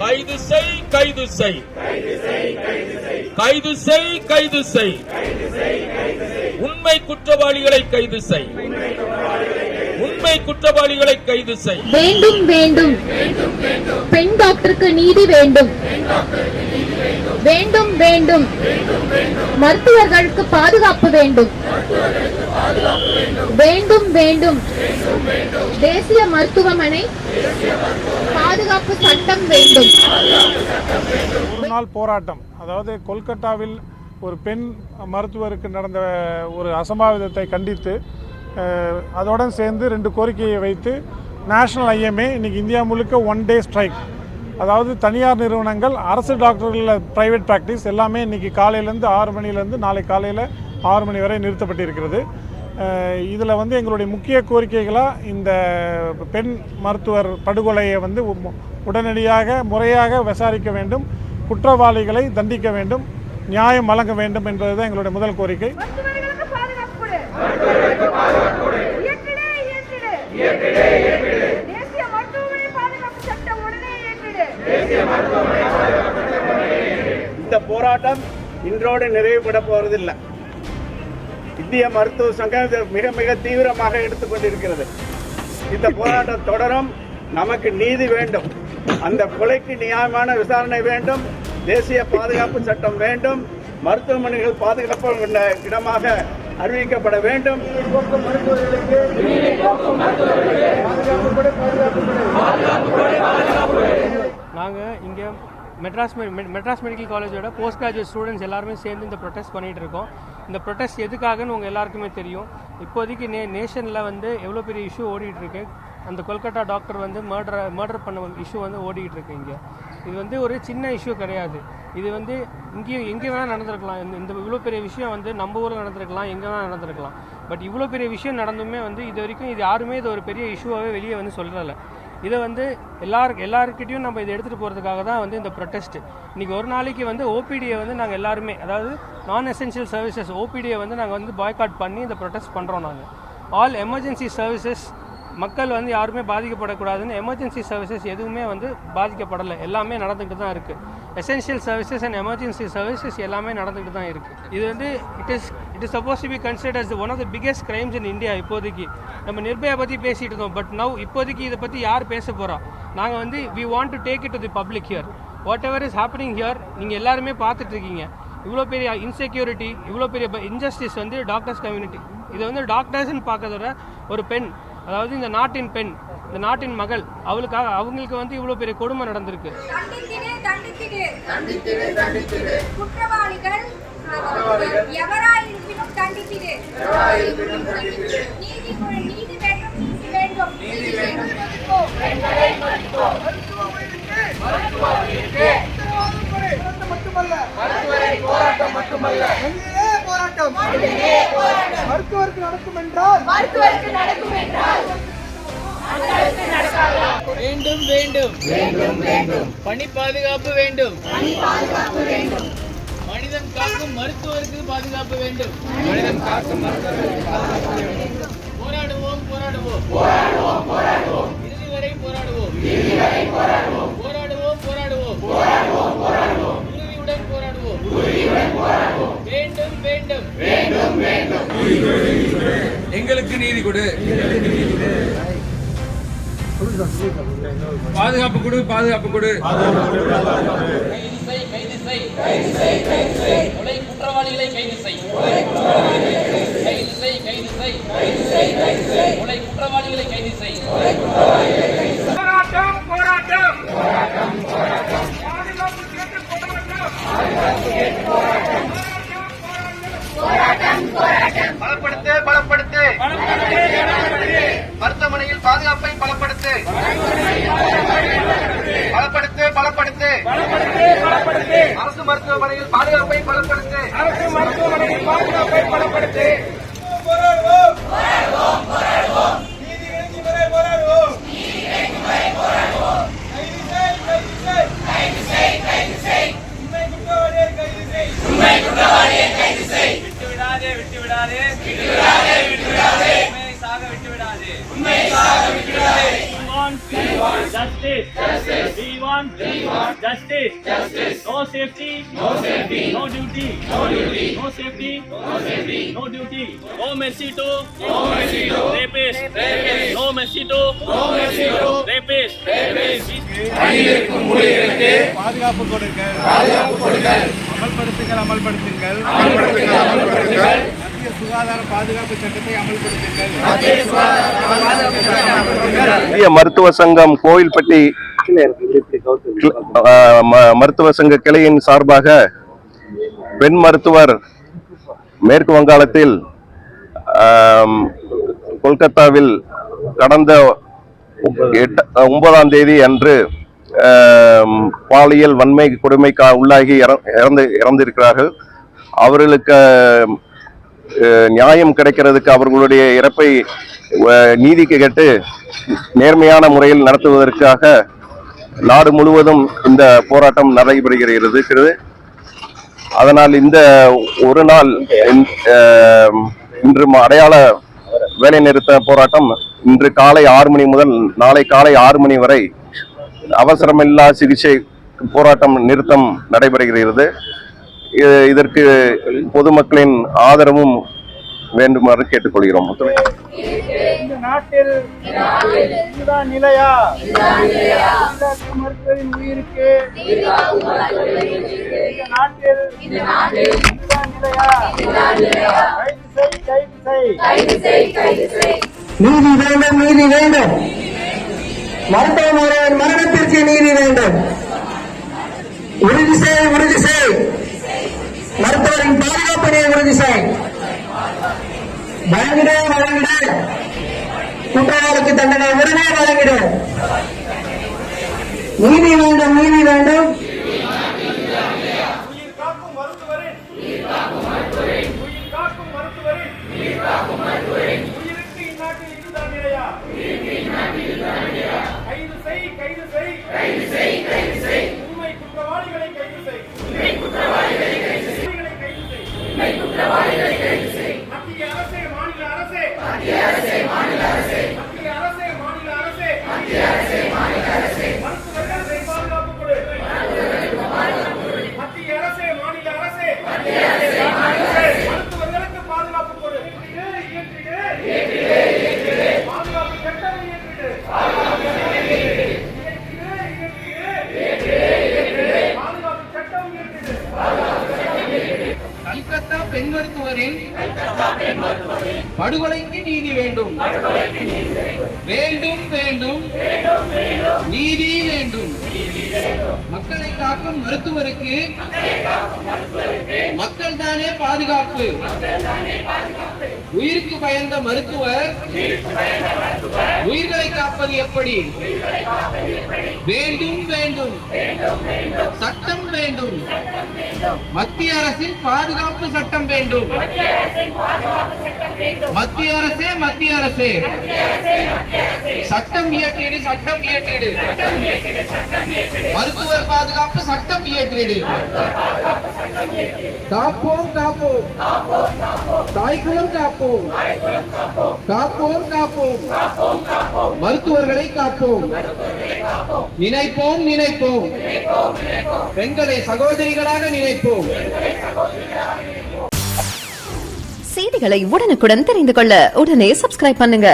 கைது செய் கைது செய் கைது செய் கைது செய் உண்மை குற்றவாளிகளை கைது செய் உண்மை குற்றவாளிகளை கைது செய். வேண்டும் வேண்டும் பெண் டாக்டருக்கு நீதி வேண்டும். வேண்டும் வேண்டும் மருத்துவர்களுக்கு பாதுகாப்பு வேண்டும். வேண்டும் வேண்டும் தேசிய மருத்துவமனை பாதுகாப்பு சட்டம் வேண்டும். நாள் போராட்டம், அதாவது கொல்கத்தாவில் ஒரு பெண் மருத்துவருக்கு நடந்த ஒரு அசம்பாவிதத்தை கண்டித்து அதோடு சேர்ந்து 2 கோரிக்கையை வைத்து நேஷனல் ஐஎம்ஏ இன்னைக்கு இந்தியா முழுக்க 1 டே ஸ்ட்ரைக். அதாவது தனியார் நிறுவனங்கள், அரசு டாக்டர்கள், பிரைவேட் ப்ராக்டிஸ் எல்லாமே இன்றைக்கி காலையிலேருந்து 6 மணிலேருந்து நாளை காலையில் 6 மணி வரை நிறுத்தப்பட்டிருக்கிறது. இதில் எங்களுடைய முக்கிய கோரிக்கைகளாக இந்த பெண் மருத்துவர் படுகொலையை உடனடியாக முறையாக விசாரிக்க வேண்டும், குற்றவாளிகளை தண்டிக்க வேண்டும், நியாயம் வழங்க வேண்டும் என்பது தான் எங்களுடைய முதல் கோரிக்கை. இந்த போராட்டம் இன்றோடு நிறைவுபட போவதில்லை. இந்திய மருத்துவ சங்கம் மிக மிக தீவிரமாக எடுத்துக்கொண்டிருக்கிறது. இந்த போராட்டம் தொடரும். நமக்கு நீதி வேண்டும். அந்த கொலைக்கு நியாயமான விசாரணை வேண்டும். தேசிய பாதுகாப்பு சட்டம் வேண்டும். மருத்துவமனைகள் பாதுகாப்பு இடமாக அறிவிக்கப்பட வேண்டும். நாங்கள் இங்கே மெட்ராஸ் மெடிக்கல் காலேஜோட போஸ்ட் கிராஜுவேட் ஸ்டூடெண்ட்ஸ் எல்லாருமே சேர்ந்து இந்த ப்ரொடெஸ்ட் பண்ணிகிட்டு இருக்கோம். இந்த ப்ரொடெஸ்ட் எதுக்காகன்னு உங்கள் எல்லாருக்குமே தெரியும். இப்போதைக்கு நேஷனில் எவ்வளோ பெரிய இஷ்யூ ஓடிட்டுருக்கு. அந்த கொல்கத்தா டாக்டர் மர்டர் பண்ண இஷ்யூ ஓடிக்கிட்டு இருக்கு. இங்கே இது ஒரு சின்ன இஷ்யூ கிடையாது. இது இங்கேயும் எங்கே வேணால் நடந்திருக்கலாம். இந்த இவ்வளோ பெரிய விஷயம் நம்ம ஊரில் நடந்திருக்கலாம், எங்கே வேணால் நடந்திருக்கலாம். பட் இவ்வளோ பெரிய விஷயம் நடந்துமே இது வரைக்கும் யாருமே இது ஒரு பெரிய இஷ்யூவாகவே வெளியே சொல்லலை. இதை எல்லாருக்கிட்டையும் நம்ம இதை எடுத்துகிட்டு போகிறதுக்காக தான் இந்த ப்ரொடெஸ்ட். இன்றைக்கி ஒரு நாளைக்கு ஓபிடியை நாங்கள் எல்லாருமே, அதாவது நான் எசென்ஷியல் சர்வீசஸ் ஓபிடியை நாங்கள் பாய்காட் பண்ணி இந்த ப்ரொடெஸ்ட் பண்ணுறோம். நாங்கள் ஆல் எமர்ஜென்சி சர்வீசஸ் மக்கள் யாருமே பாதிக்கப்படக்கூடாதுன்னு எமர்ஜென்சி சர்வீசஸ் எதுவுமே பாதிக்கப்படலை. எல்லாமே நடந்துக்கிட்டு தான் இருக்குது. Essential services and emergency services எல்லாமே நடந்துக்கிட்டு தான் இருக்குது. இது it is suppose to be considered as one of the biggest crimes in India. இப்போதைக்கு நம்ம நிர்பயா பற்றி பேசிகிட்டு இருந்தோம். பட் நவ் இப்போதைக்கு இதை பற்றி யார் பேச போகிறா? நாங்கள் we want to take it to the public here. Whatever is happening here நீங்கள் எல்லாருமே பார்த்துட்டு இருக்கீங்க. இவ்வளோ பெரிய இன்செக்யூரிட்டி, இவ்வளோ பெரிய இன்ஜஸ்டிஸ் டாக்டர்ஸ் கம்யூனிட்டி. இது டாக்டர்ஸ்ன்னு பார்க்கறத ஒரு பெண், அதாவது இந்த நாட்டின் பெண், இந்த நாட்டின் மகள், அவங்களுக்கு இவ்வளவு பெரிய கொடுமை நடந்திருக்கு. மருத்துவருக்கு நடக்கும் என்றால் வேண்டும் வேண்டும் வேண்டும் வேண்டும் பணி பாதுகாப்பு வேண்டும். மனிதன் காக்கும் மருத்துவருக்கு பாதுகாப்பு வேண்டும். போராடுவோம் போராடுவோம் போராடுவோம் போராடுவோம் இறுதி வரை போராடுவோம். போராடுவோம் போராடுவோம் போராடுவோம் போராடுவோம் உறுதியுடன் போராடுவோம். வேண்டும் வேண்டும் வேண்டும் வேண்டும் எங்களுக்கு நீதி கொடு, பாதுகாப்பு கொடு, பாதுகாப்பு கொடு. கைது செய் கொலை குற்றவாளிகளை கைது செய். கைது செய் கொலை குற்றவாளிகளை கைது செய். போராட்டம் போராட்டம் பலப்படுத்து பலப்படுத்து மருத்துவமனையில் பாதுகாப்பை பலப்படுத்து. பலப்படுத்து பலப்படுத்து அரசு மருத்துவமனையில் பாதுகாப்பை பலப்படுத்து. நீதி கிடைக்கும் வரை போராடுவோம். உண்மை குற்றவாளியை கைது செய். விட்டு விடாதே உண்மையை சாக விட்டு விடாதே. Justice. We want justice. No safety. No duty. No safety. No duty. No mercy to rapists. No mercy to rapists. பாதுகாப்பு கொடுங்கள், அமல்படுத்துங்கள். மத்திய சுகாதார பாதுகாப்பு சட்டத்தை அமல்படுத்துங்கள். இந்திய மருத்துவ சங்கம் கோவில்பட்டி மருத்துவ சங்க கிளையின் சார்பாக பெண் மருத்துவர் மேற்கு வங்காளத்தில் கொல்கத்தாவில் கடந்த 9ஆம் தேதி அன்று பாலியல் வன்மை கொடுமைக்கு உள்ளாகி இறந்திருக்கிறார்கள். அவர்களுக்கு நியாயம் கிடைக்கிறதுக்கு அவர்களுடைய இறப்பை நீதிக்கு கேட்டு நேர்மையான முறையில் நடத்துவதற்காக நாடு முழுவதும் இந்த போராட்டம் நடைபெறுகிறது. அதனால் இந்த ஒரு நாள் இன்று அடையாள வேலைநிறுத்த போராட்டம் இன்று காலை 6 மணி முதல் நாளை காலை 6 மணி வரை அவசரமில்லா சிகிச்சை போராட்டம் நிறுத்தம் நடைபெறுகிறது. இதற்கு பொதுமக்களின் ஆதரவும் வேண்டுமாறு கேட்டுக்கொள்கிறோம். இந்த நாட்டில் இதுதான் நிலையா? மருத்துவரின் உயிருக்கு இந்த நாட்டில் இதுதான் நிலையா? கைது செய். நீதி வேண்டும், நீதி வேண்டும். மருத்துவமனையின் மரணத்திற்கு நீதி வேண்டும். உறுதி செய். மருத்துவரின் பாதுகாப்பினை உறுதி செய். வழங்கிடு. குற்றவாளிக்கு தண்டனை உடனே வழங்கிடு. நீதி வேண்டும். உயிர் காக்கும் மருத்துவரின் உயிருக்கு இந்நாட்டில் இதுதான் நிலையா? கைது செய். உண்மை குற்றவாளிகளை கைது செய். மத்திய அரசே, மாநில அரசே. மருத்துவர்களுக்கு பாதுகாப்பு கொடு. மத்திய அரசே, மாநில அரசே. மருத்துவர்களுக்கு பாதுகாப்பு கொடு. இயற்றிடு. பாதுகாப்பு சட்டம் இயற்றிடு. பாதுகாப்பு சட்டம் இயற்றிடு. கல்கத்தா பெண் மருத்துவரின் படுகொலைக்கு நீதி வேண்டும். நீதி வேண்டும். மக்களை காக்கும் மருத்துவருக்கு மக்கள் தானே பாதுகாப்பு. உயிருக்கு பயந்த மருத்துவர் உயிர்களை காப்பது எப்படி? வேண்டும். சட்டம் வேண்டும். மத்திய அரசின் பாதுகாப்பு சட்டம் வேண்டும். மத்திய அரசே சட்டம் இயற்றிடு. மருத்துவர் பாதுகாப்பு சட்டம் இயற்றிடு. காப்போம். தாய்க்குளம் காப்போம். மருத்துவர்களை காப்போம். நினைப்போம். பெண்களை சகோதரிகளாக நினைப்போம். செய்திகளை உடனுக்குடன் தெரிந்து கொள்ள உடனே சப்ஸ்கிரைப் பண்ணுங்க.